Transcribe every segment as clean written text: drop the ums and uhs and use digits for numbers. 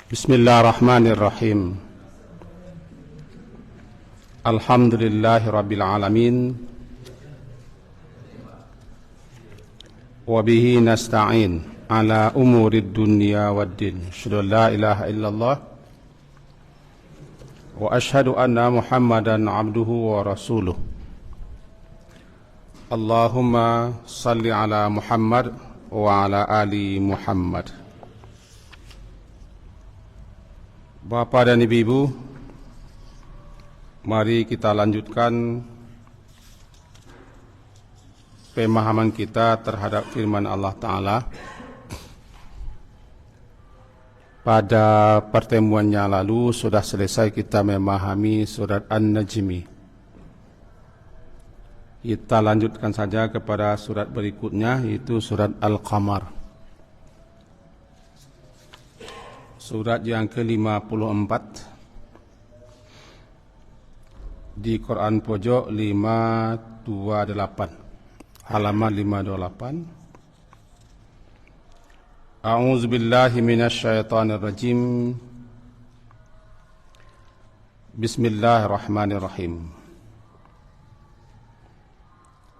Bismillahirrahmanirrahim. Alhamdulillahirabbil alamin. Wa bihi nasta'in ala umurid dunya waddin. Asyhadu an la ilaha illallah wa asyhadu anna Muhammadan abduhu wa rasuluh. Allahumma salli ala Muhammad wa ala ali Muhammad. Bapak dan Ibu, mari kita lanjutkan pemahaman kita terhadap firman Allah Ta'ala. Pada pertemuannya lalu sudah selesai kita memahami surat An-Najmi. Kita lanjutkan saja kepada surat berikutnya, yaitu surat Al-Qamar. Surat yang ke-54 di Quran pojok 528, halaman 528. A'udzu billahi minasyaitonir rajim. Bismillahirrahmanirrahim.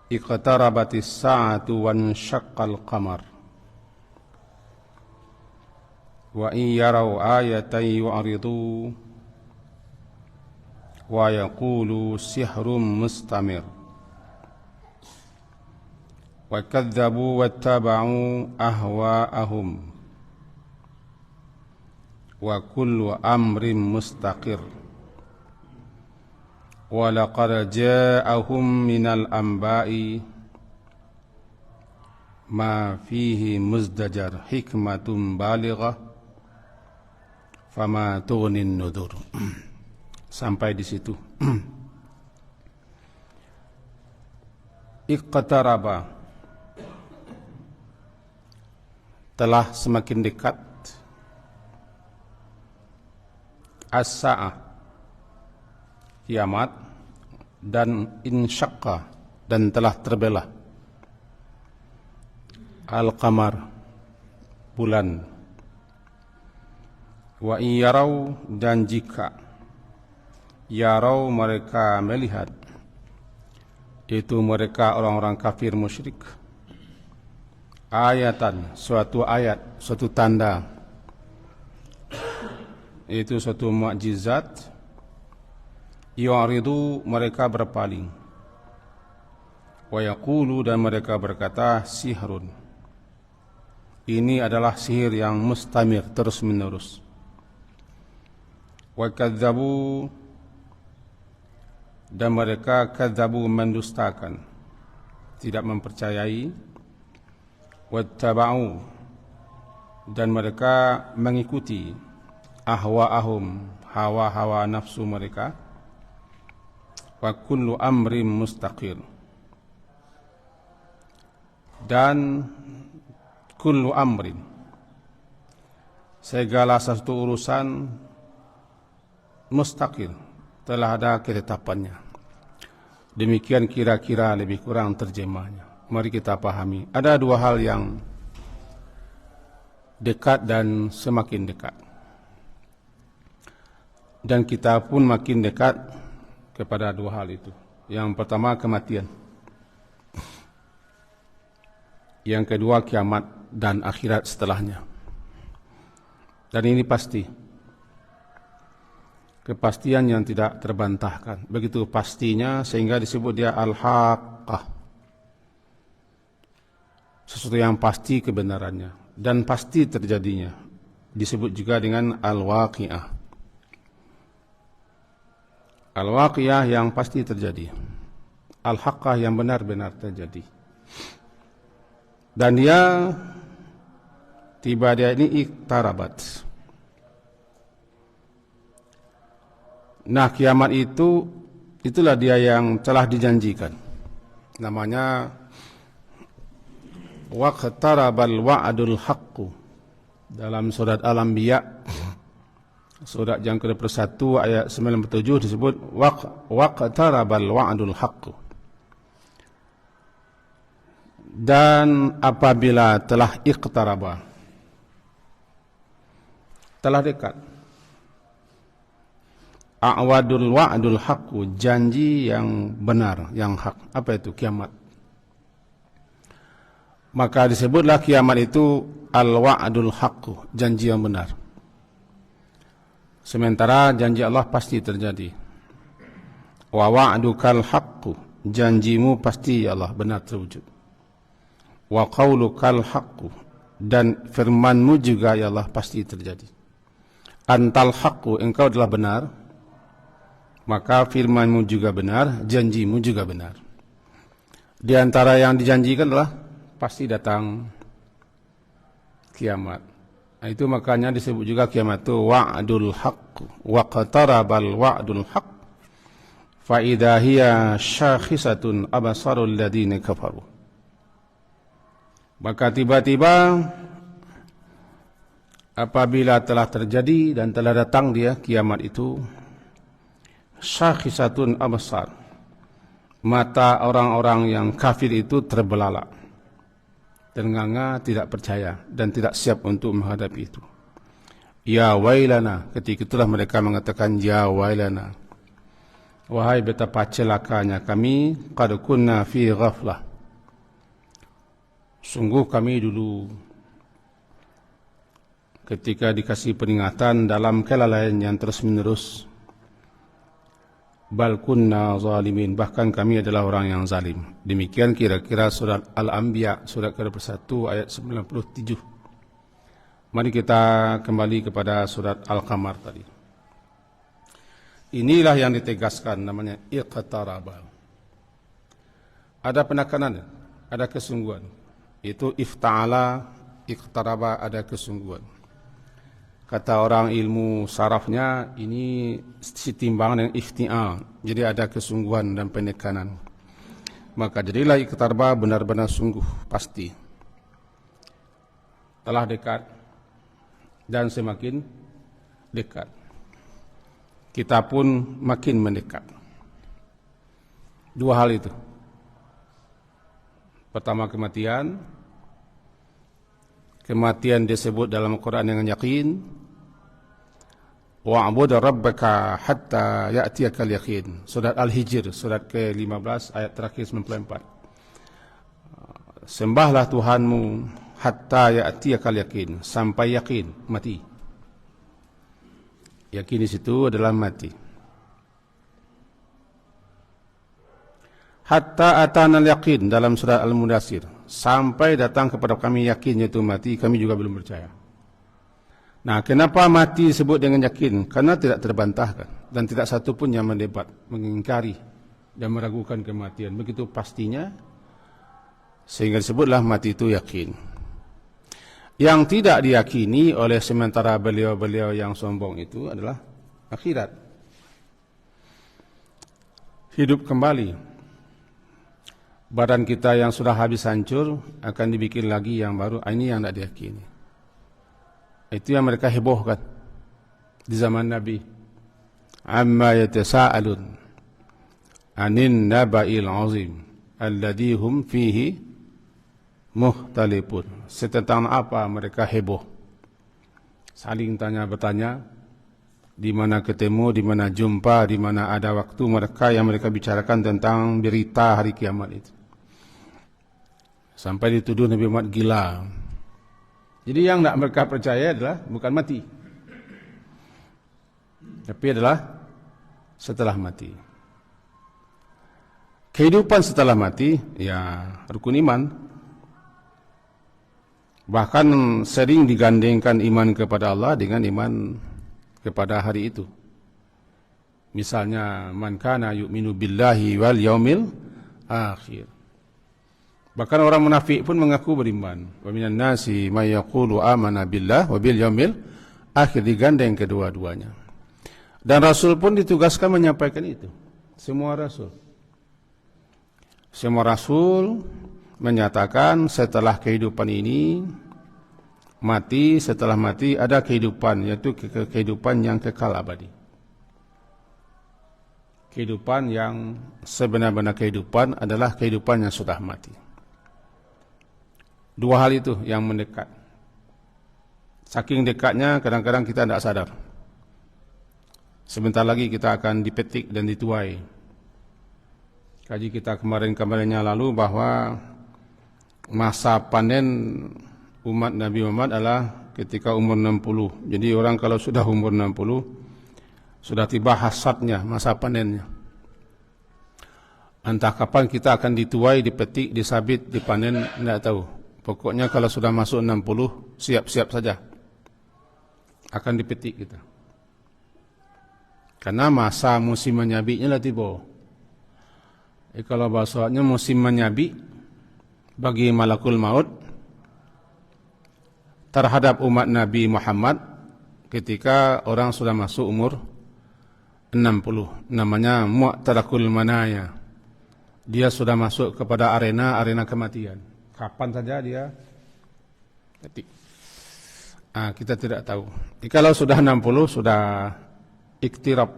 Iqtarabatis sa'atu wan syaqqal qamar. Wa in yarau ayatan yu'ridu wa yaqulu sihrum mustamir. Wa kadzabu wattaba'u ahwa'ahum wa kullu amrin mustaqir. Wa laqad ja'ahum minal anba'i ma fihi muzdajar hikmatun balighah fama tughnin nudur. Sampai di situ. Iqtaraba, telah semakin dekat. As-sa'ah, kiamat. Dan insyaqqa, dan telah terbelah. Al-qamar, bulan. Wa in yarau, dan jika yarau, mereka melihat, itu mereka orang-orang kafir musyrik, ayatan, suatu ayat, suatu tanda, itu suatu mukjizat, yu'ridu, mereka berpaling, wa yaqulu, dan mereka berkata, sihrun, ini adalah sihir yang mustamir, terus menerus. Wa kadzabu, dan mereka kadzabu, mendustakan, tidak mempercayai. Wattaba'u, dan mereka mengikuti ahwa'ahum, hawa-hawa nafsu mereka. Wa kullu amrin mustaqir, dan kullu amrin, segala satu urusan, mustaqil, telah ada ketetapannya. Demikian kira-kira lebih kurang terjemahnya. Mari kita pahami. Ada dua hal yang dekat dan semakin dekat. Dan kita pun makin dekat kepada dua hal itu. Yang pertama, kematian. Yang kedua, kiamat dan akhirat setelahnya. Dan ini pasti. Kepastian yang tidak terbantahkan. Begitu pastinya sehingga disebut dia al-haqqah. Sesuatu yang pasti kebenarannya. Dan pasti terjadinya. Disebut juga dengan al-waqi'ah. Al-waqi'ah yang pasti terjadi. Al-haqqah yang benar-benar terjadi. Dan dia ini iqtarabat. Nah, kiamat itu, itulah dia yang telah dijanjikan. Namanya waqtarabal wa'dul haqqu. Dalam surat Al-Anbiya, surat yang ke-21 ayat 97 disebut waqtarabal wa'dul haqqu. Dan apabila telah iqtaraba, telah dekat. A'wadul wa'dul haqqu, janji yang benar, yang hak. Apa itu? Kiamat. Maka disebutlah kiamat itu al-wa'dul haqqu, janji yang benar. Sementara janji Allah pasti terjadi. Wa wa'dukal haqqu, janjimu pasti ya Allah benar terwujud. Wa qaulukal haqqu, dan firmanmu juga ya Allah pasti terjadi. Antal haqqu, engkau adalah benar, maka firmanmu juga benar, janjimu juga benar. Di antara yang dijanjikan adalah pasti datang kiamat. Nah, itu makanya disebut juga kiamat itu wa'dul haqq, wa qatarabal wa'dul haqq fa idza hiya syakhisatun absarul ladina kafaru. Maka tiba-tiba apabila telah terjadi dan telah datang dia kiamat itu, syakhisatun absar, mata orang-orang yang kafir itu terbelalak, ternganga, tidak percaya dan tidak siap untuk menghadapi itu. Ya wailana, ketika itulah mereka mengatakan ya wailana, wahai betapa celakanya kami, qad kunna fi ghaflah, sungguh kami dulu ketika dikasih peringatan dalam kelalaian yang terus-menerus. Bal kunna zalimin, bahkan kami adalah orang yang zalim. Demikian kira-kira surat Al-Anbiya surat ke-21 ayat 97. Mari kita kembali kepada surat Al-Qamar tadi. Inilah yang ditegaskan, namanya iqtaraba. Ada penekanan, ada kesungguhan. Itu ifta'ala, iqtaraba, ada kesungguhan. Kata orang ilmu sarafnya, ini setimbangan dengan ifti'al. Jadi ada kesungguhan dan penekanan. Maka jadilah iqtaraba benar-benar sungguh, pasti. Telah dekat dan semakin dekat. Kita pun makin mendekat. Dua hal itu. Pertama kematian. Kematian disebut dalam Al-Quran dengan yakin. Wa'bud rabbaka hatta ya'tiyakal yakin. Surat Al-Hijr, surat ke-15 ayat terakhir 94. Sembahlah Tuhanmu hatta ya'tiyakal yakin, sampai yakin, mati. Yakin di situ adalah mati. Hatta atana al-yakin dalam surat Al-Mudaththir, sampai datang kepada kami yakin yaitu mati, kami juga belum percaya. Nah, kenapa mati disebut dengan yakin? Karena tidak terbantahkan dan tidak satu pun yang mendebat, mengingkari dan meragukan kematian. Begitu pastinya sehingga disebutlah mati itu yakin. Yang tidak diyakini oleh sementara beliau-beliau yang sombong itu adalah akhirat. Hidup kembali. Badan kita yang sudah habis hancur akan dibikin lagi yang baru. Ini yang tidak diyakini. Itu yang mereka hebohkan di zaman Nabi. Amma yatasa'alun anin naba'il azim alladhi hum fihi muhtalifun. Tentang apa mereka heboh? Saling tanya-bertanya, di mana ketemu, di mana jumpa, di mana ada waktu mereka yang mereka bicarakan tentang berita hari kiamat itu. Sampai dituduh Nabi Muhammad gila. Jadi yang tidak mereka percaya adalah bukan mati, tapi adalah setelah mati. Kehidupan setelah mati, ya rukun iman. Bahkan sering digandengkan iman kepada Allah dengan iman kepada hari itu. Misalnya, man kana yu'minu billahi wal yaumil akhir. Bahkan orang munafik pun mengaku beriman. Wa minan nasi may yaqulu amana billah wa bil yaumil akhir, digandeng kedua-duanya. Dan Rasul pun ditugaskan menyampaikan itu. Semua Rasul menyatakan setelah kehidupan ini mati, setelah mati ada kehidupan, yaitu kehidupan yang kekal abadi. Kehidupan yang sebenar-benar kehidupan adalah kehidupan yang sudah mati. Dua hal itu yang mendekat. Saking dekatnya kadang-kadang kita tidak sadar. Sebentar lagi kita akan dipetik dan dituai. Kaji kita kemarin-kemarinnya lalu bahwa masa panen umat Nabi Muhammad adalah ketika umur 60. Jadi orang kalau sudah umur 60 sudah tiba hasadnya, masa panennya. Entah kapan kita akan dituai, dipetik, disabit, dipanen, tidak tahu. Pokoknya kalau sudah masuk 60, siap-siap saja akan dipetik kita. Karena masa musim menyabitnya lah tiba. Kalau bahasanya musim menyabit bagi malakul maut terhadap umat Nabi Muhammad ketika orang sudah masuk umur 60. Namanya mu'tarakul manaya. Dia sudah masuk kepada arena kematian. Kapan saja dia mati. Kita tidak tahu. Kalau sudah 60 sudah iktirab.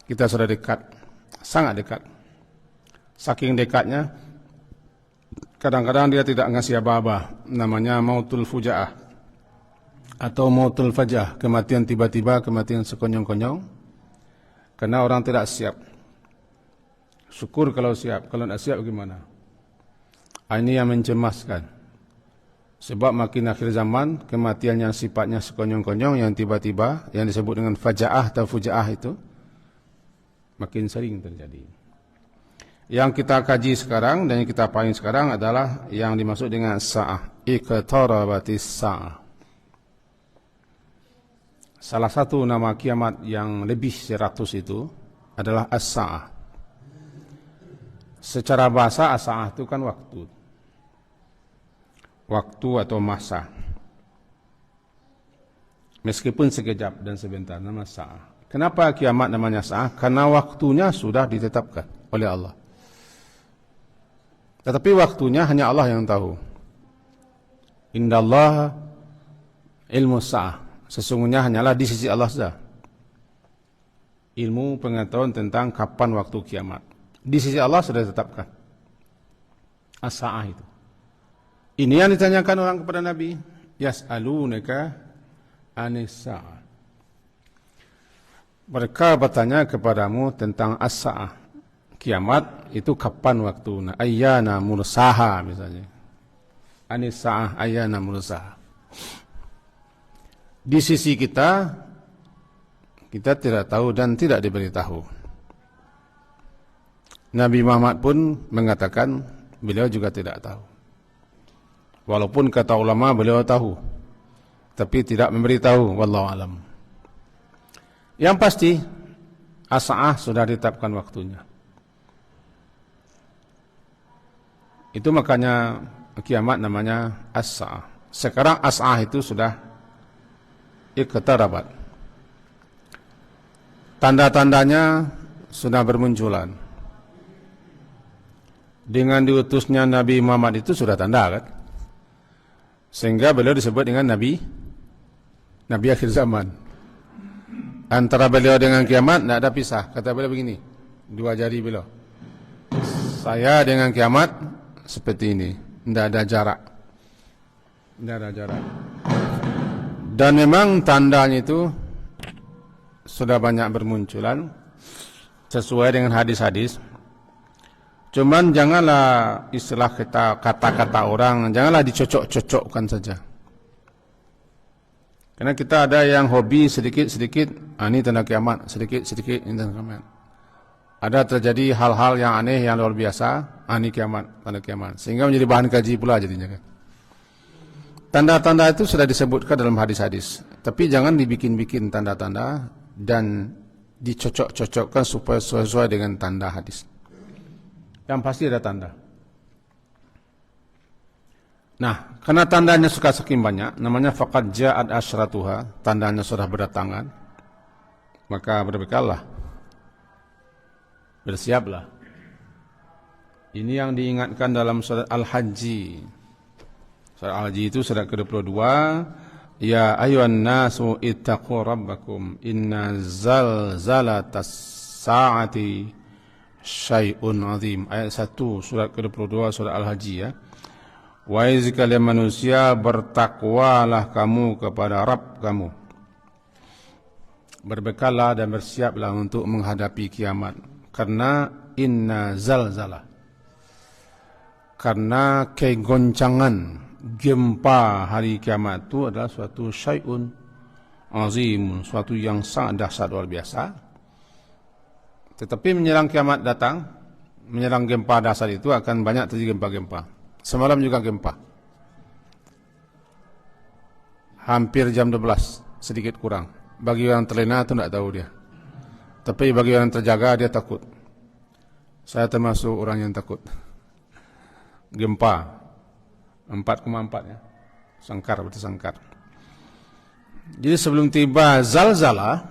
Kita sudah dekat, sangat dekat. Saking dekatnya kadang-kadang dia tidak ngasih apa-apa. Namanya mautul fujaah atau mautul fajah, kematian tiba-tiba, kematian sekonyong-konyong. Karena orang tidak siap. Syukur kalau siap, kalau tidak siap bagaimana? Ini yang mencemaskan. Sebab makin akhir zaman, kematian yang sifatnya sekonyong-konyong, yang tiba-tiba, yang disebut dengan fajaah atau fujaah itu, makin sering terjadi. Yang kita kaji sekarang dan yang kita pahami sekarang adalah yang dimaksud dengan sa'ah. Iqtarabatis sa'ah. Salah satu nama kiamat yang lebih 100 itu adalah as-sa'ah. Secara bahasa as-sa'ah itu kan waktu. Waktu atau masa. Meskipun sekejap dan sebentar, nama sa'ah. Kenapa kiamat namanya sa'ah? Karena waktunya sudah ditetapkan oleh Allah. Tetapi waktunya hanya Allah yang tahu. Indallah ilmu sa'ah. Sesungguhnya hanyalah di sisi Allah saja. Ilmu pengetahuan tentang kapan waktu kiamat. Di sisi Allah sudah ditetapkan. As-sa'ah itu. Ini yang ditanyakan orang kepada Nabi. Yas'alunaka anis-sa'ah. Mereka bertanya kepadamu tentang as-sa'ah. Kiamat itu kapan waktunya? Ayyana mursaha misalnya. Anis-sa'ah ayyana mursaha. Di sisi kita tidak tahu dan tidak diberitahu. Nabi Muhammad pun mengatakan beliau juga tidak tahu. Walaupun kata ulama beliau tahu, tapi tidak memberitahu. Wallahu alam. Yang pasti as-sa'ah sudah ditetapkan waktunya. Itu makanya kiamat namanya as-sa'ah. Sekarang as-sa'ah itu sudah iqtarabat. Tanda-tandanya sudah bermunculan. Dengan diutusnya Nabi Muhammad itu sudah tanda kan? Sehingga beliau disebut dengan Nabi akhir zaman. Antara beliau dengan kiamat tidak ada pisah. Kata beliau begini, dua jari beliau. Saya dengan kiamat seperti ini, tidak ada jarak. Tidak ada jarak. Dan memang tandanya itu sudah banyak bermunculan sesuai dengan hadis-hadis. Cuman janganlah istilah kata-kata orang, janganlah dicocok-cocokkan saja. Karena kita ada yang hobi sedikit-sedikit, ini tanda kiamat, sedikit-sedikit ini tanda kiamat. Ada terjadi hal-hal yang aneh, yang luar biasa, ini kiamat, tanda kiamat. Sehingga menjadi bahan kaji pula jadinya kan. Tanda-tanda itu sudah disebutkan dalam hadis-hadis. Tapi jangan dibikin-bikin tanda-tanda dan dicocok-cocokkan supaya sesuai dengan tanda hadis. Yang pasti ada tanda. Nah, karena tandanya suka saking banyak, namanya faqad ja'at asyratuha, tandanya sudah berdatangan, maka berbekallah, bersiaplah. Ini yang diingatkan dalam surat Al-Hajj. Surat Al-Hajj itu surat ke-22. Ya ayyuhan nasu ittaqu rabbakum inna zalzalatas sa'ati syai'un azim. Ayat 1 surat ke-22 surat Al-Hajj ya. Wahai sekalian manusia, bertakwalah kamu kepada Rabb kamu. Berbekallah dan bersiaplah untuk menghadapi kiamat. Karena inna zalzalah. Karena kegoncangan gempa hari kiamat itu adalah suatu syai'un azim, suatu yang sangat dahsyat luar biasa. Tetapi menyerang kiamat datang, menyerang gempa dahsyat itu akan banyak terjadi gempa-gempa. Semalam juga gempa. Hampir jam 12, sedikit kurang. Bagi orang terlena itu tidak tahu dia. Tapi bagi orang terjaga dia takut. Saya termasuk orang yang takut. Gempa 4,4 ya. Sangkar, berarti sangkar. Jadi sebelum tiba zalzalah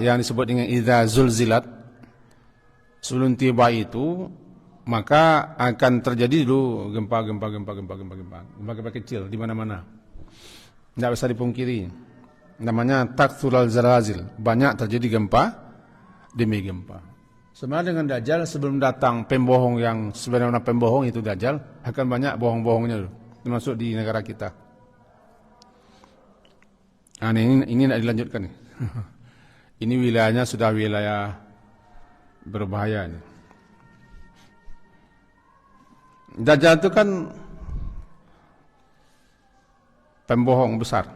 yang disebut dengan idza zulzilat, sebelum tiba itu maka akan terjadi dulu gempa kecil di mana-mana. Tidak bisa dipungkiri. Namanya takthurul zalazil. Banyak terjadi gempa demi gempa. Sama dengan Dajjal, sebelum datang pembohong yang sebenarnya pembohong itu Dajjal, akan banyak bohong-bohongnya dulu, termasuk di negara kita. Nah, ini tidak dilanjutkan nih. Ini wilayahnya sudah wilayah berbahaya nih. Dajjal itu kan pembohong besar.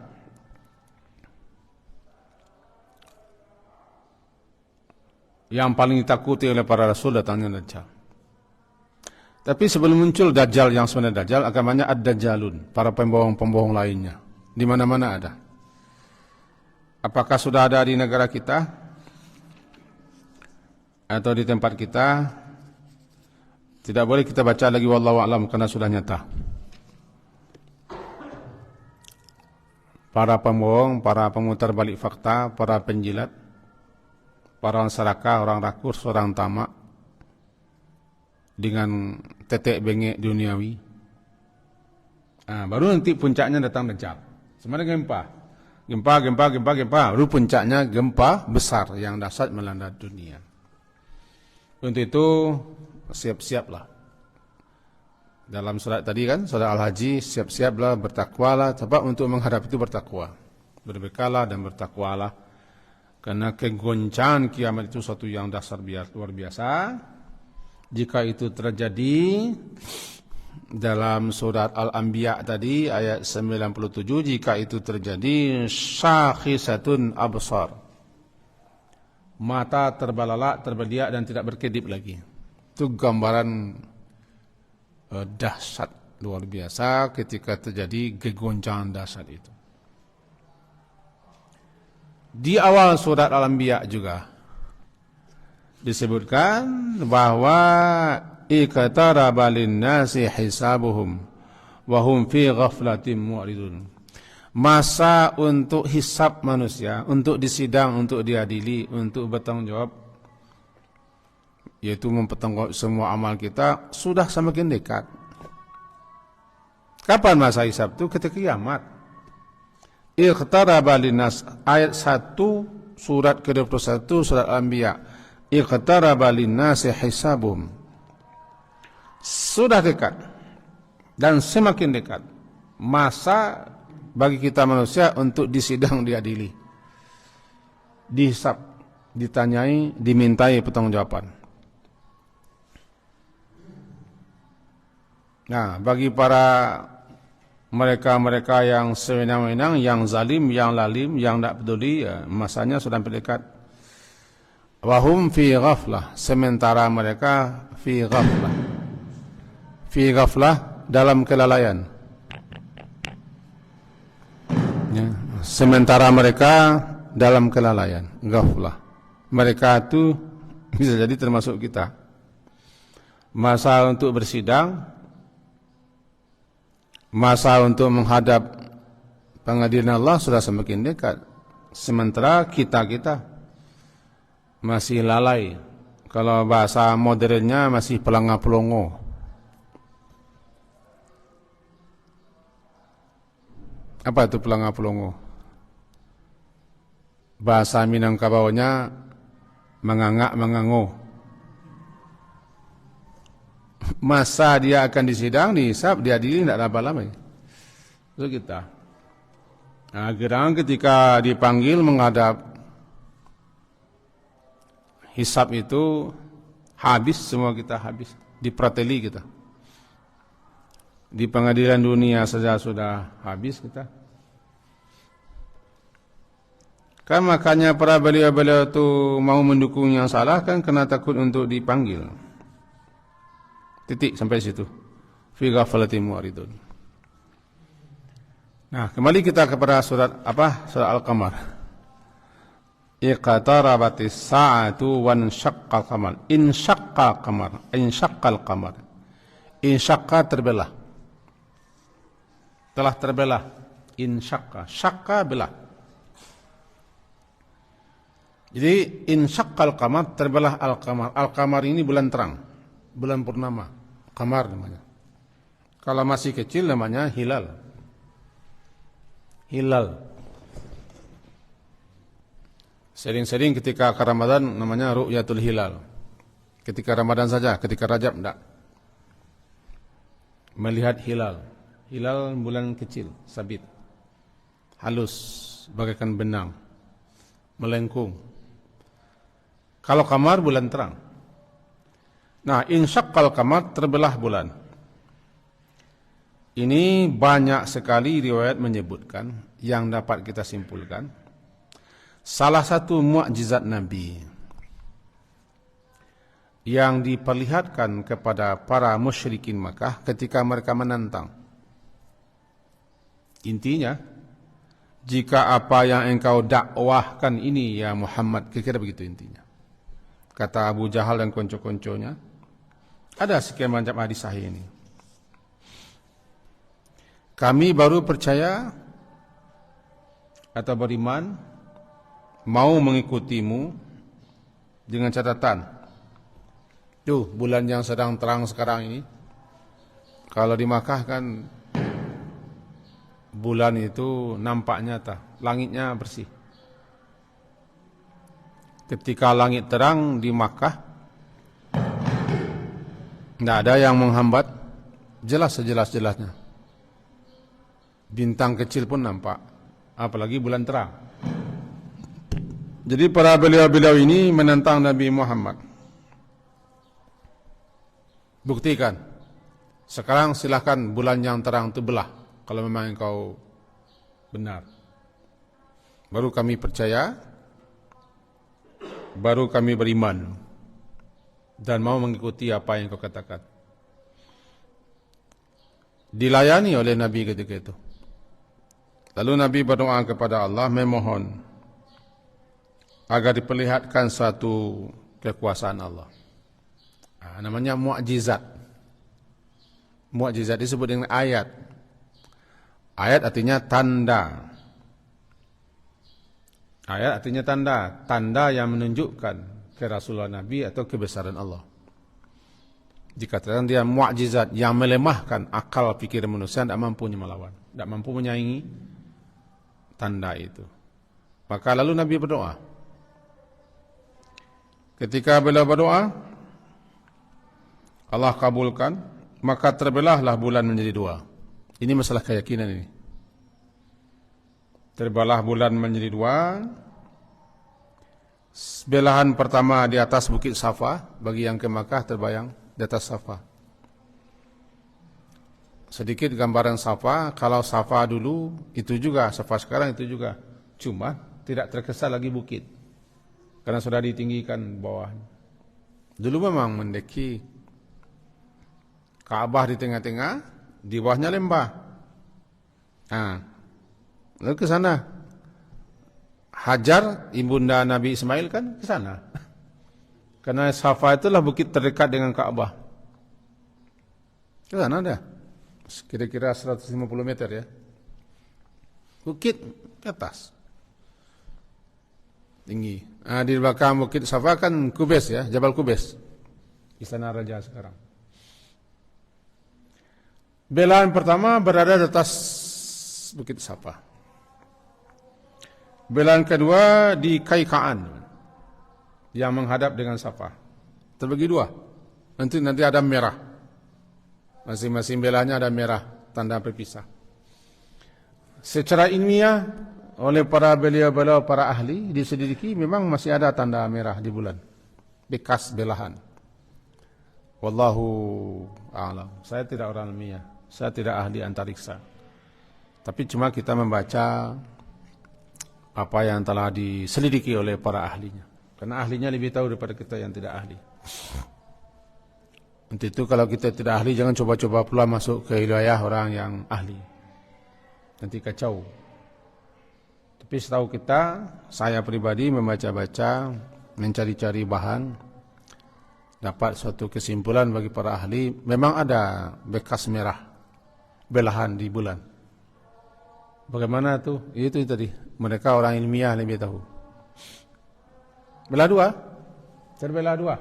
Yang paling ditakuti oleh para rasul datangnya Dajjal. Tapi sebelum muncul Dajjal yang sebenarnya Dajjal, akan banyak ad-dajjalun, para pembohong-pembohong lainnya. Di mana-mana ada. Apakah sudah ada di negara kita? Atau di tempat kita? Tidak boleh kita baca lagi wallahu a'lam karena sudah nyata. Para pembohong, para pemutar balik fakta, para penjilat, para orang serakah, orang rakus, orang tamak dengan tetek bengek duniawi. Baru nanti puncaknya datang Dajjal. Sebenarnya gempa. Baru puncaknya gempa besar yang dahsyat melanda dunia. Untuk itu siap-siaplah. Dalam surat tadi kan, surat Al-Haji, siap-siaplah, bertakwalah, sebab untuk menghadapi itu bertakwa. Berbekalah dan bertakwalah. Karena kegoncangan kiamat itu suatu yang dasar luar biasa. Jika itu terjadi dalam surat Al-Anbiya tadi ayat 97, jika itu terjadi syakhisatun absar. Mata terbelalak, terbeliak dan tidak berkedip lagi. Itu gambaran dahsyat luar biasa ketika terjadi kegoncangan dahsyat itu. Di awal surat Al-Anbiya juga disebutkan bahwa iqtaraba lin-nasi hisabuhum wa hum fi ghaflatin mu'ridun. Masa untuk hisab manusia, untuk disidang, untuk diadili, untuk bertanggung jawab, yaitu mempertanggungjawab semua amal kita, sudah semakin dekat. Kapan masa hisab itu? Ketika kiamat. Iqtaraba linnas, ayat 1 surat ke-21 surat Al-Anbiya. Iqtaraba linnasi hisabuhum. Sudah dekat dan semakin dekat masa bagi kita manusia untuk disidang, diadili, dihisab, ditanyai, dimintai pertanggungjawaban. Nah, bagi para mereka-mereka yang sewenang-wenang, yang zalim, yang lalim, yang tidak peduli, ya, masanya sudah mendekat. Wahum fi ghaflah, sementara mereka fi ghaflah. Fi ghaflah, dalam kelalaian. Ya, sementara mereka dalam kelalaian, ghaflah. Mereka itu bisa jadi termasuk kita. Masa untuk bersidang, masa untuk menghadap pengadilan Allah sudah semakin dekat. Sementara kita masih lalai. Kalau bahasa modernnya masih pelangga-pelongo. Apa itu pelangga-pelongo? Bahasa Minangkabaunya mengangak-mengango. masa dia akan disidang, dihisab, diadili, tidak lama-lama. Itu kita. Nah, kadang ketika dipanggil menghadap hisab itu habis, semua kita habis, diprateli kita. Di pengadilan dunia saja sudah habis kita. Kan makanya para beliau-beliau itu mau mendukung yang salah kan karena takut untuk dipanggil. Titik sampai situ. Fi ghaflatin mu'ridun. Nah, kembali kita kepada surat apa? Surat Al-Qamar. Iqtarabatis sa'atu wan syaqqal qamar. Insyaqqal qamar. Insyaqqal qamar. Insyaqqa terbelah. Telah terbelah. Insyaqqa. Syaqqa belah. Jadi insyaqqal qamar, terbelah al-qamar. Al-qamar ini bulan terang, bulan purnama. Qamar namanya. Kalau masih kecil namanya hilal. Hilal. Sering-sering ketika ke Ramadan namanya ru'yatul hilal. Ketika Ramadan saja, ketika Rajab enggak. Melihat hilal. Hilal bulan kecil, sabit. Halus, bagaikan benang. Melengkung. Kalau qamar bulan terang. Nah, insyaqqal qamar, terbelah bulan. Ini banyak sekali riwayat menyebutkan yang dapat kita simpulkan. Salah satu mukjizat Nabi yang diperlihatkan kepada para musyrikin Makkah ketika mereka menantang. Intinya, jika apa yang engkau dakwahkan ini ya Muhammad, kira-kira begitu intinya. Kata Abu Jahal dan konco-konconya, ada sekian macam hadis sahih ini. Kami baru percaya atau beriman, mau mengikutimu dengan catatan. Tuh, bulan yang sedang terang sekarang ini. Kalau di Makkah kan bulan itu nampak nyata, langitnya bersih. Ketika langit terang di Makkah, tidak ada yang menghambat, jelas sejelas-jelasnya. Bintang kecil pun nampak, apalagi bulan terang. Jadi para beliau-beliau ini menentang Nabi Muhammad. Buktikan. Sekarang silakan bulan yang terang itu belah, kalau memang engkau benar. Baru kami percaya, baru kami beriman dan mau mengikuti apa yang kau katakan. Dilayani oleh Nabi ketika itu. Lalu Nabi berdoa kepada Allah, memohon agar diperlihatkan suatu kekuasaan Allah. Namanya mukjizat. Mukjizat disebut dengan ayat. Ayat artinya tanda. Ayat artinya tanda. Tanda yang menunjukkan kerasulan Nabi atau kebesaran Allah. Dikatakan dia mukjizat yang melemahkan akal pikiran manusia, tidak mampu melawan, tidak mampu menyaingi tanda itu. Maka lalu Nabi berdoa. Ketika beliau berdoa, Allah kabulkan, maka terbelahlah bulan menjadi dua. Ini masalah keyakinan ini. Terbelah bulan menjadi dua. Belahan pertama di atas bukit Safa, bagi yang ke Makkah terbayang di atas Safa. Sedikit gambaran Safa, kalau Safa dulu itu juga, Safa sekarang itu juga. Cuma tidak terkesan lagi bukit, karena sudah ditinggikan bawahnya. Dulu memang mendeki Ka'bah di tengah-tengah, di bawahnya lembah. Lalu ke sana. Hajar, ibunda Nabi Ismail kan ke sana. Karena Safa itulah bukit terdekat dengan Ka'bah. Ke sana dah. Kira-kira 150 meter ya. Bukit ke atas. Tinggi. Di belakang bukit Safa kan Kubes ya, Jabal Kubes. Istana Raja sekarang. Belahan pertama berada di atas bukit Safa. Belahan kedua di Kaikaan yang menghadap dengan Safa. Terbagi dua. Nanti ada merah. Masing-masing belahnya ada merah, tanda berpisah. Secara ilmiah, oleh para beliau-beliau, para ahli diselidiki, memang masih ada tanda merah di bulan, bekas belahan. Wallahu a'lam. Saya tidak orang ilmiah, saya tidak ahli antariksa. Tapi cuma kita membaca apa yang telah diselidiki oleh para ahlinya. Karena ahlinya lebih tahu daripada kita yang tidak ahli. Untuk itu kalau kita tidak ahli, jangan coba-coba pula masuk ke wilayah orang yang ahli. Nanti kacau. Tapi setahu kita, saya pribadi membaca-baca, mencari-cari bahan, dapat suatu kesimpulan bagi para ahli, memang ada bekas merah, belahan di bulan. Bagaimana tuh? Itu tadi, mereka orang ilmiah lebih tahu. Belah dua, terbelah dua.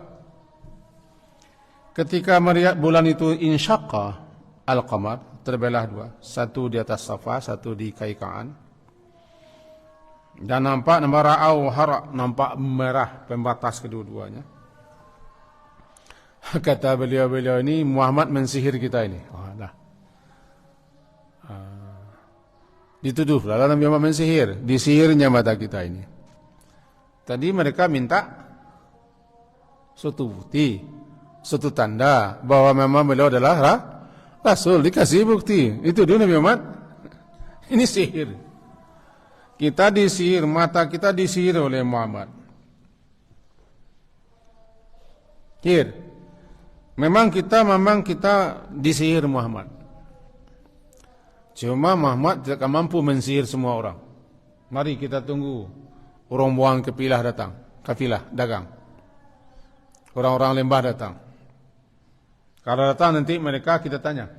Ketika melihat bulan itu insyaqqa al-qamar, terbelah dua, satu di atas Safa, satu di Kaikaan. Dan nampak ra'au hara, nampak merah pembatas kedua-duanya. Kata beliau-beliau ini, Muhammad mensihir kita ini. Oh, dah. Dituduh lalu Nabi Muhammad mensihir, disihirnya mata kita ini. Tadi mereka minta suatu bukti, suatu tanda bahwa memang beliau adalah Rasul, dikasih bukti. Itu dulu Nabi Muhammad. Ini sihir. Kita disihir, mata kita disihir oleh Muhammad. Sihir. Memang kita disihir Muhammad. Cuma Muhammad tidak mampu mensihir semua orang. Mari kita tunggu rombongan kafilah datang, kafilah dagang. Orang-orang lembah datang. Kalau datang nanti mereka kita tanya,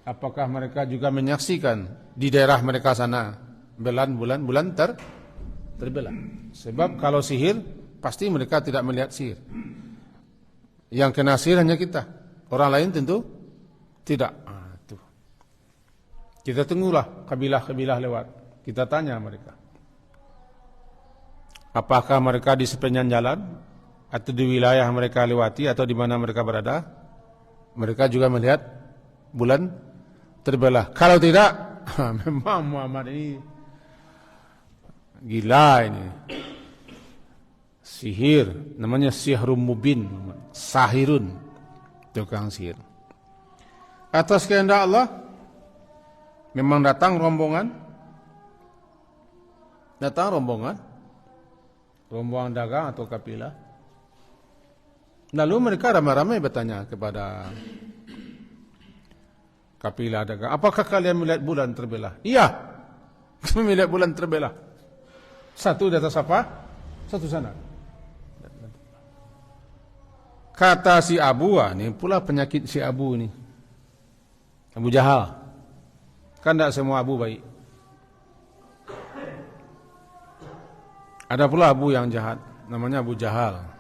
apakah mereka juga menyaksikan di daerah mereka sana bulan terbelah. Sebab kalau sihir pasti mereka tidak melihat sihir. Yang kena sihir hanya kita. Orang lain tentu tidak. Kita tunggulah kabilah-kabilah lewat. Kita tanya mereka, apakah mereka di sepanjang jalan atau di wilayah mereka lewati atau di mana mereka berada, mereka juga melihat bulan terbelah. Kalau tidak, memang Muhammad ini gila ini. Sihir, namanya sihrun mubin, sahirun, tukang sihir. Atas kehendak Allah, memang datang rombongan dagang atau kafilah. Lalu mereka ramai-ramai bertanya kepada kafilah dagang, apakah kalian melihat bulan terbelah? Iya, kami melihat bulan terbelah. Satu di atas Safa, satu sana. Kata si Abu, ini pula penyakit si Abu ini, Abu Jahal. Kan tidak semua Abu baik. Ada pula Abu yang jahat, namanya Abu Jahal,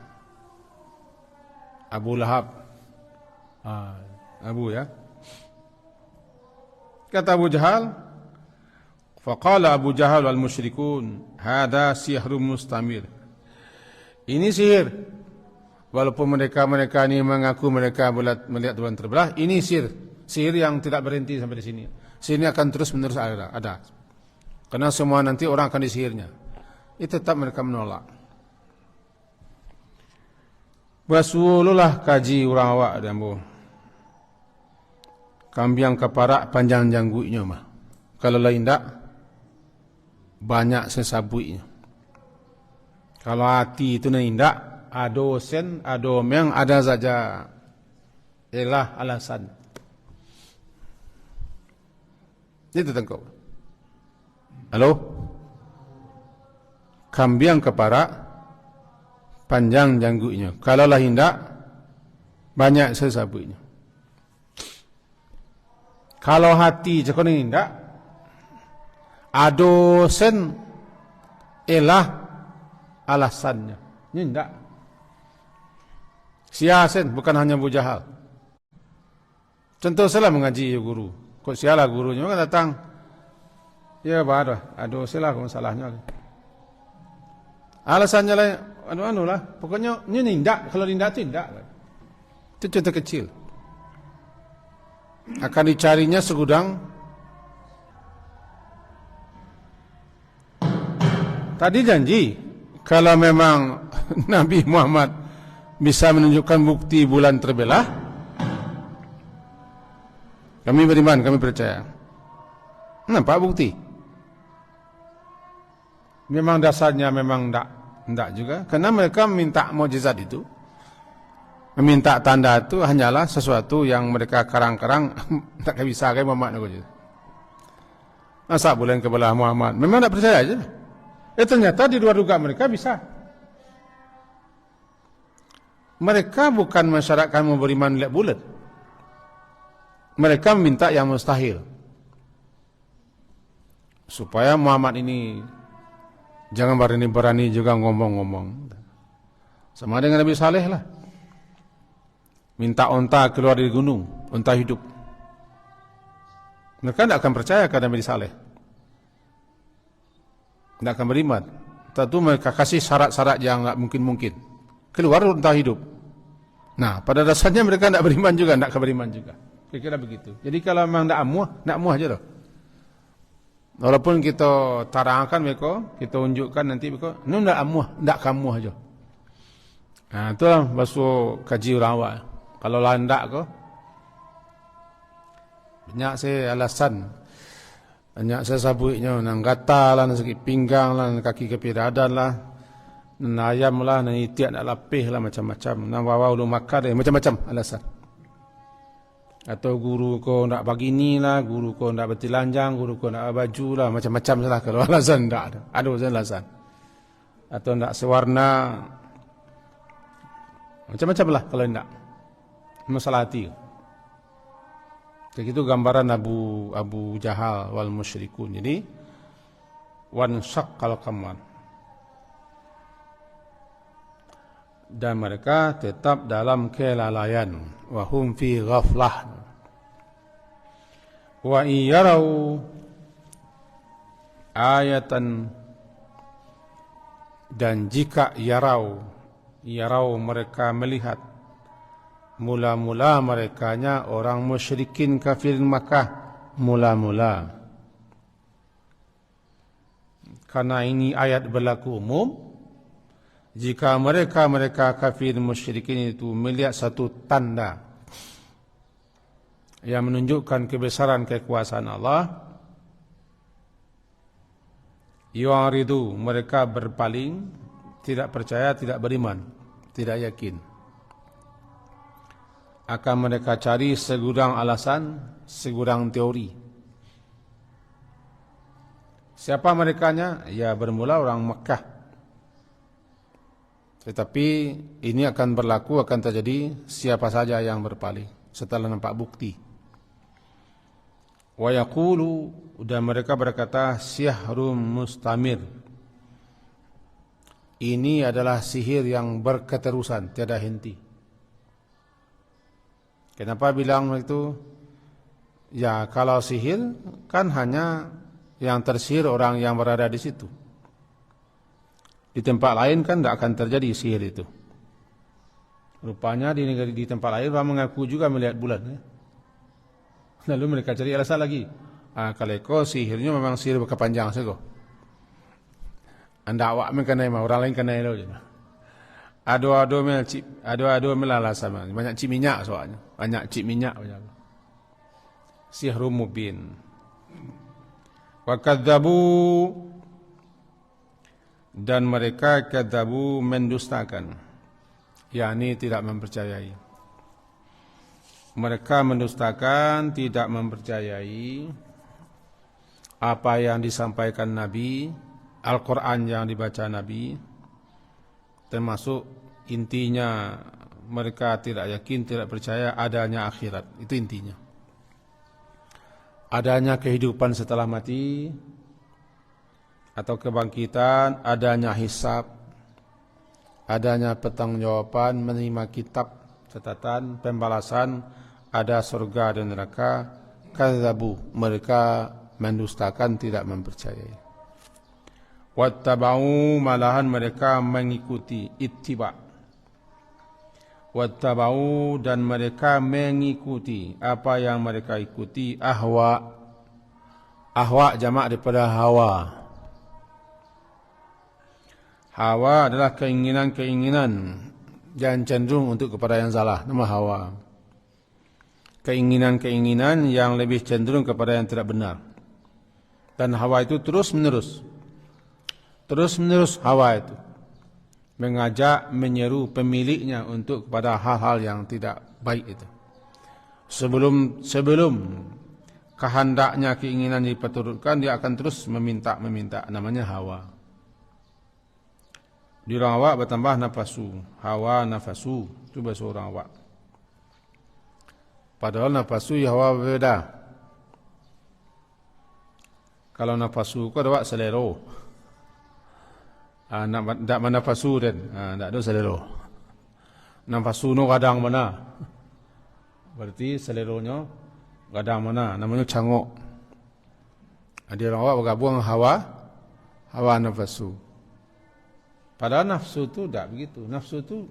Abu Lahab. Abu ya. Kata Abu Jahal, faqala Abu Jahal wal musyrikun, hada sihrun mustamir. Ini sihir. Walaupun mereka ini mengaku mereka melihat bulan terbelah, ini sihir yang tidak berhenti sampai di sini. Sihir ini akan terus menerus ada. Karena semua nanti orang akan disihirnya. Itu tetap mereka menolak. Basululah kaji orang awak dan bu. Kambiang keparak panjang janggunya mah. Kalau lain tak, banyak sesabuinya. Kalau hati itu nindak, ado sen, ado meng, ada saja. Ialah alasan. Itu tengkau. Halo? Kambiang keparak, panjang janggunya. Kalau lah hindak, banyak sesabuinya. Kalau hati cakap ni hindak, ado sen, ialah alasannya. Ini hindak. Siasen bukan hanya Abu Jahal. Contoh saya mengaji guru. Kok sialah gurunya kan datang. Ya baru, aduh sialah masalahnya. Alasannya lah, anu-anu lah. Pokoknya ini nindak. Kalau nindak itu nindak. Itu contoh kecil. akan dicarinya segudang. Tadi janji kalau memang Nabi Muhammad bisa menunjukkan bukti bulan terbelah, kami beriman, kami percaya. Nampak bukti? Memang dasarnya memang tidak juga, karena mereka minta mukjizat itu, meminta tanda itu hanyalah sesuatu yang mereka karang-karang tak bisa kayak Muhammad nak. Masa bulan kebelah Muhammad? Memang tak percaya aja. Ternyata di luar duga mereka bisa. Mereka bukan masyarakat mau beriman lihat bulan. Mereka minta yang mustahil. Supaya Muhammad ini jangan berani juga ngomong-ngomong. Sama dengan Nabi Saleh lah. Minta onta keluar dari gunung, onta hidup. Mereka tidak akan percaya kepada Nabi Saleh. Tidak akan beriman. Tentu mereka kasih syarat-syarat yang tidak mungkin-mungkin. Keluar onta hidup. Nah, pada dasarnya mereka tidak beriman juga, tidak akan beriman juga. Kira-kira begitu. Jadi kalau memang tidak muah aja loh. Walaupun kita tarangkan mereka, kita unjukkan nanti mereka, ini tidak muah, tidak kamu aja. Nah, itulah basuh kaji orang awak. Kalau landak ko, banyak saya alasan, banyak saya sabuknya, nang gatal lah, nang sakit pinggang lah, nang kaki kepala dadan lah, nang ayam lah, nang itiak nak lapih lah, macam-macam, nang wawa ulu makan, macam-macam alasan. Atau guru ko nak bagi ni lah, guru ko nak bertelanjang, guru ko nak baju lah, macam-macam salah. Kalau alasan tak ada alasan. Atau nak sewarna, macam-macam lah kalau tidak. Masalah hati. Itu gambaran Abu Jahal wal musyrikun. Jadi wan syaqqal qamar. Dan mereka tetap dalam kelalaian, wa hum fi ghaflah. Wa iyarau ayatan, dan jika yarau mereka melihat, mula-mula merekanya orang musyrikin kafirin Makkah, mula-mula. Karena ini ayat berlaku umum, jika mereka kafir musyrikin itu melihat satu tanda yang menunjukkan kebesaran kekuasaan Allah, yu'aridu, mereka berpaling, tidak percaya, tidak beriman, tidak yakin. Akan mereka cari segudang alasan, segudang teori. Siapa merekanya? Ya, bermula orang Makkah. Tetapi ini akan berlaku, akan terjadi siapa saja yang berpaling setelah nampak bukti. Wa yaqulu, dan mereka berkata, sihrum mustamir. Ini adalah sihir yang berketerusan, tiada henti. Kenapa bilang itu? Ya, kalau sihir kan hanya yang tersihir orang yang berada di situ. Di tempat lain kan tidak akan terjadi sihir itu. Rupanya di tempat lain orang mengaku juga melihat bulan. Lalu mereka cari alasan lagi. Kalau kau sihirnya memang sihir berkepanjang saja. Anda awak mengenai orang lain kenai lo je. Ado melala sama. Banyak cip minyak soalnya. Banyak cip minyak. Sihrum mubin. Wa kadzabu, dan mereka kadzabu, mendustakan. yakni tidak mempercayai. Mereka mendustakan, tidak mempercayai apa yang disampaikan Nabi, Al-Quran yang dibaca Nabi, termasuk intinya mereka tidak yakin, tidak percaya adanya akhirat. Itu intinya. Adanya kehidupan setelah mati atau kebangkitan, adanya hisab, adanya pertanggungjawaban, menerima kitab, catatan, pembalasan, ada surga dan neraka. Kadzabu, mereka mendustakan, tidak mempercayai. Wattaba'u, malahan mereka mengikuti, ittiba. wattabau, dan mereka mengikuti apa yang mereka ikuti, ahwa. Ahwa jamak daripada hawa. Hawa adalah keinginan-keinginan yang cenderung untuk kepada yang salah, nama hawa. Keinginan-keinginan yang lebih cenderung kepada yang tidak benar. Dan hawa itu terus-menerus hawa itu mengajak, menyeru pemiliknya untuk kepada hal-hal yang tidak baik itu. Sebelum kehendaknya, keinginan diperturutkan, dia akan terus meminta, namanya hawa. Di orang awak bertambah nafasu, hawa nafasu, itu bahasa orang awak. Padahal nafasu ya hawa berbeda. Kalau nafasu kau ada selero. Tak mana nafasu dan tak ada selero. Nafasu no kadang mana? Berarti seleronya kadang mana? Namanya cangok. Dia orang awak bergabung hawa nafasu. Padahal nafsu itu tak begitu. Nafsu itu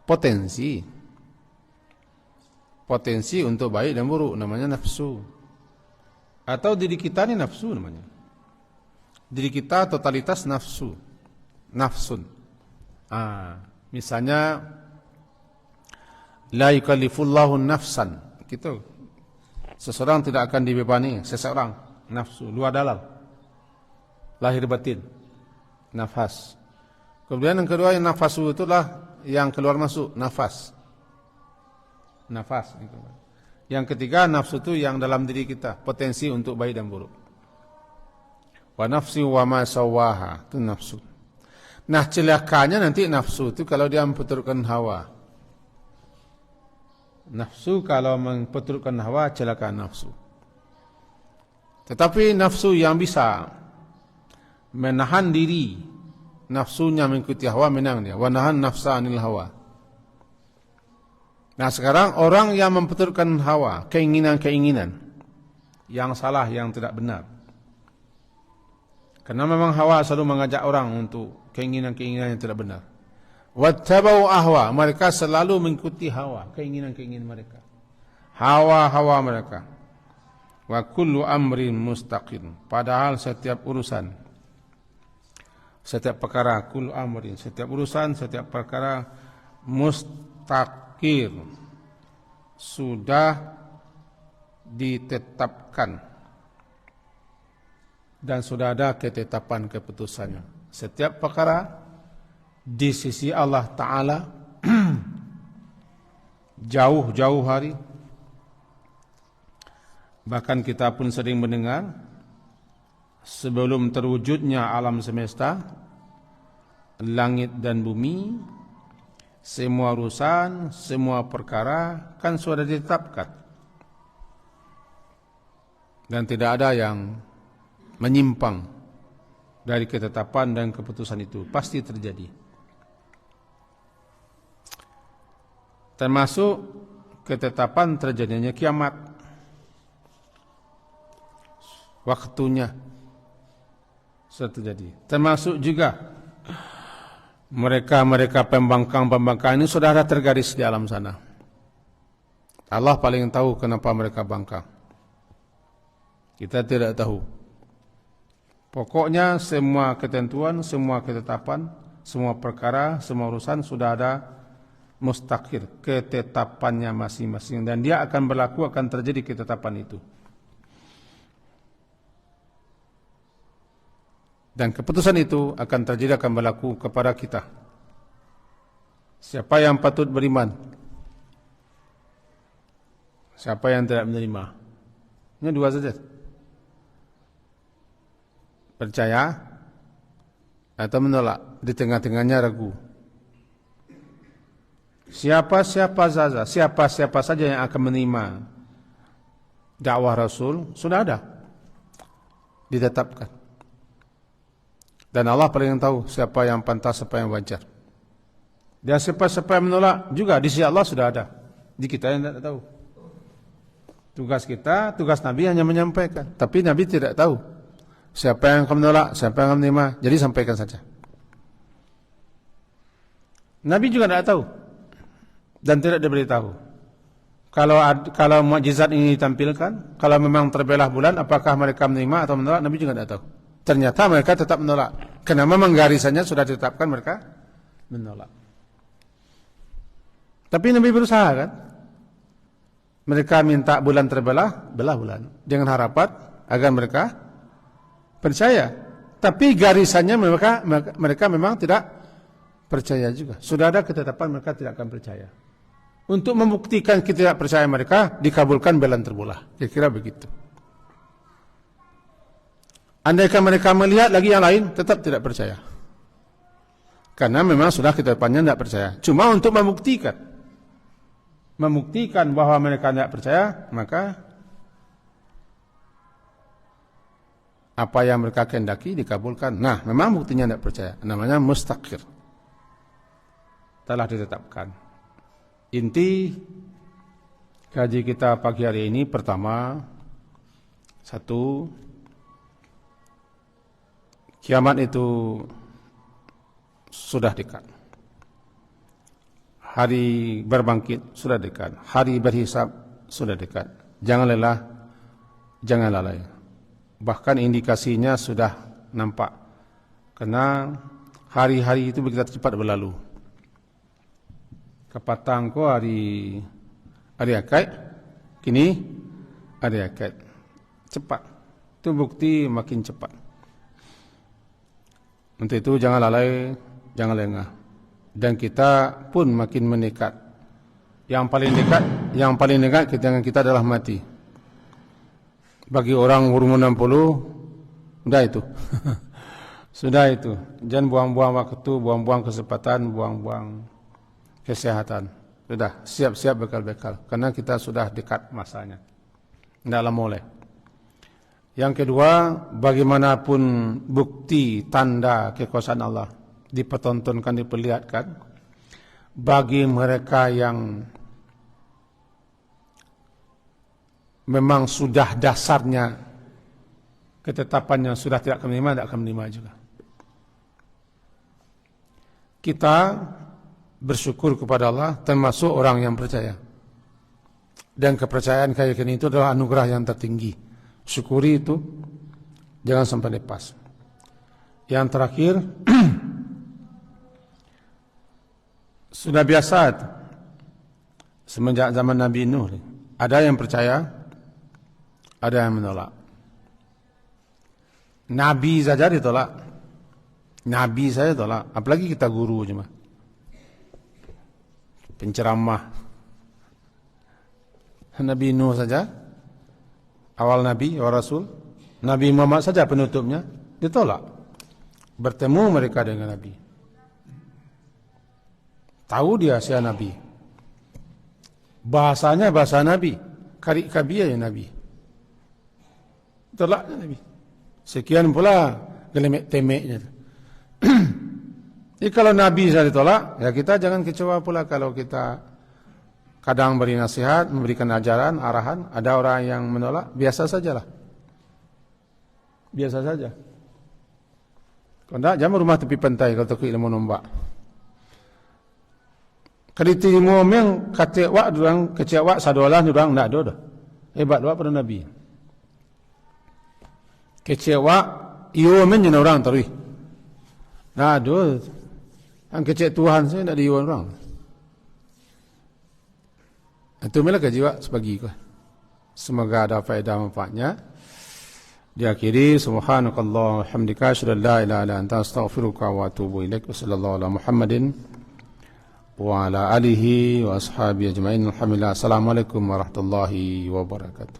potensi untuk baik dan buruk, namanya nafsu. Atau diri kita ni nafsu namanya. Diri kita totalitas nafsun. Misalnya la yukallifullahu nafsan, gitu. Seseorang tidak akan dibebani, seseorang nafsu, luar dalam, lahir batin, nafas. Kemudian yang kedua, yang nafasu itulah yang keluar masuk, nafas. Yang ketiga, nafsu itu yang dalam diri kita, potensi untuk baik dan buruk. Wa nafsi wa ma sawaha, itu nafsu. Nah, celakanya nanti nafsu itu kalau dia memperturutkan hawa. Nafsu kalau memperturutkan hawa, celaka nafsu. Tetapi nafsu yang bisa menahan diri, nafsunya mengikuti hawa, menang dia. Wa nahan nafsa anil hawa. Nah, sekarang orang yang memperturutkan hawa, keinginan-keinginan yang salah, yang tidak benar. Karena memang hawa selalu mengajak orang untuk keinginan-keinginan yang tidak benar. Wattabau ahwa, mereka selalu mengikuti hawa, keinginan-keinginan mereka. Hawa-hawa mereka. Wa kullu amrin mustaqim, padahal setiap urusan, setiap perkara, kullu amrin, setiap urusan, setiap perkara mustaqir, sudah ditetapkan dan sudah ada ketetapan keputusannya. Setiap perkara di sisi Allah Ta'ala jauh-jauh hari. Bahkan kita pun sering mendengar sebelum terwujudnya alam semesta, langit dan bumi, semua urusan, semua perkara kan sudah ditetapkan. Dan tidak ada yang menyimpang dari ketetapan dan keputusan itu. Pasti terjadi. Termasuk ketetapan terjadinya kiamat. Waktunya sudah terjadi. Termasuk juga mereka pembangkang ini sudah ada tergaris di alam sana. Allah paling tahu kenapa mereka bangkang. Kita tidak tahu. Pokoknya semua ketentuan, semua ketetapan, semua perkara, semua urusan sudah ada mustaqir, ketetapannya masing-masing, dan dia akan berlaku, akan terjadi ketetapan itu. Dan keputusan itu akan terjadi, akan berlaku kepada kita. Siapa yang patut beriman? Siapa yang tidak menerima? Ini dua saja. Percaya atau menolak, di tengah-tengahnya ragu. Siapa-siapa saja yang akan menerima dakwah Rasul sudah ada, ditetapkan. Dan Allah paling tahu siapa yang pantas, siapa yang wajar. Dan siapa yang menolak juga di sisi Allah sudah ada. Di kita yang tidak tahu. Tugas kita, tugas Nabi hanya menyampaikan, tapi Nabi tidak tahu siapa yang akan menolak, siapa yang akan menerima. Jadi sampaikan saja. Nabi juga tidak tahu dan tidak diberitahu. Kalau mukjizat ini ditampilkan, kalau memang terbelah bulan, apakah mereka menerima atau menolak? Nabi juga tidak tahu. Ternyata mereka tetap menolak, karena memang garisannya sudah ditetapkan mereka menolak. Tapi Nabi berusaha kan? Mereka minta bulan terbelah, belah bulan, dengan harapan agar mereka percaya. Tapi garisannya mereka memang tidak percaya juga. Sudah ada ketetapan mereka tidak akan percaya. Untuk membuktikan ketidakpercayaan mereka, dikabulkan bulan terbelah. Kira-kira begitu. Andaikan mereka melihat lagi yang lain, tetap tidak percaya. Karena memang sudah ketetapannya tidak percaya. Cuma untuk membuktikan bahwa mereka tidak percaya, maka apa yang mereka kehendaki dikabulkan. Nah, memang buktinya tidak percaya. Namanya mustaqir. Telah ditetapkan. Inti kaji kita pagi hari ini pertama, satu, kiamat itu sudah dekat. Hari berbangkit sudah dekat. Hari berhisab sudah dekat. Jangan lelah, jangan lalai. Bahkan indikasinya sudah nampak. Karena hari-hari itu begitu cepat berlalu. Kepatang ko hari Akaid, kini hari Akaid. Cepat. Itu bukti makin cepat. Untuk itu jangan lalai, jangan lengah. Dan kita pun makin mendekat. Yang paling dekat kita adalah mati. Bagi orang umur 60, sudah itu. Sudah itu. Jangan buang-buang waktu, buang-buang kesempatan, buang-buang kesehatan. Sudah, siap-siap bekal-bekal. Karena kita sudah dekat masanya. Tidak lama mulai. Yang kedua, bagaimanapun bukti tanda kekuasaan Allah dipertontonkan, diperlihatkan, bagi mereka yang memang sudah dasarnya ketetapannya sudah tidak akan menerima juga. Kita bersyukur kepada Allah, termasuk orang yang percaya. Dan kepercayaan keyakinan itu adalah anugerah yang tertinggi. Syukuri itu, jangan sampai lepas. Yang terakhir, sudah biasa semenjak zaman Nabi Nuh, ada yang percaya, ada yang menolak. Nabi saja ditolak. Nabi saja ditolak, apalagi kita guru cuma. Penceramah. Nabi Nuh saja, awal Nabi, awal Rasul. Nabi Muhammad saja penutupnya, ditolak. Bertemu mereka dengan Nabi. Tahu dia siapa Nabi. Bahasanya bahasa Nabi. Karik-kabia ya Nabi. Tolak Nabi. Sekian pula gelemek-temeknya. Jadi kalau Nabi sudah ditolak, ya kita jangan kecewa pula kalau kita kadang beri nasihat, memberikan ajaran, arahan. Ada orang yang menolak, biasa sajalah. Biasa saja. Kalau tidak, jangan rumah tepi pantai kalau takut ilmu nombak. Kalau diterima yang kecewa, orang kecewa sadolah, orang tidak ada. Hebat doa pada Nabi. Kecewa, iyo men orang terus. Nah, ada. Yang kecewa Tuhan saya tidak iyo orang. Itu malah kejiwa sebagi. Semoga ada faedah manfaatnya. Diakhiri, subhanakallah hamdika asyhadu an la ilaha illa anta astaghfiruka wa atubu ilaik. Wassallallahu ala Muhammadin wa ala alihi wa ashabihi ajma'in. Alhamdulillah. Assalamualaikum warahmatullahi wabarakatuh.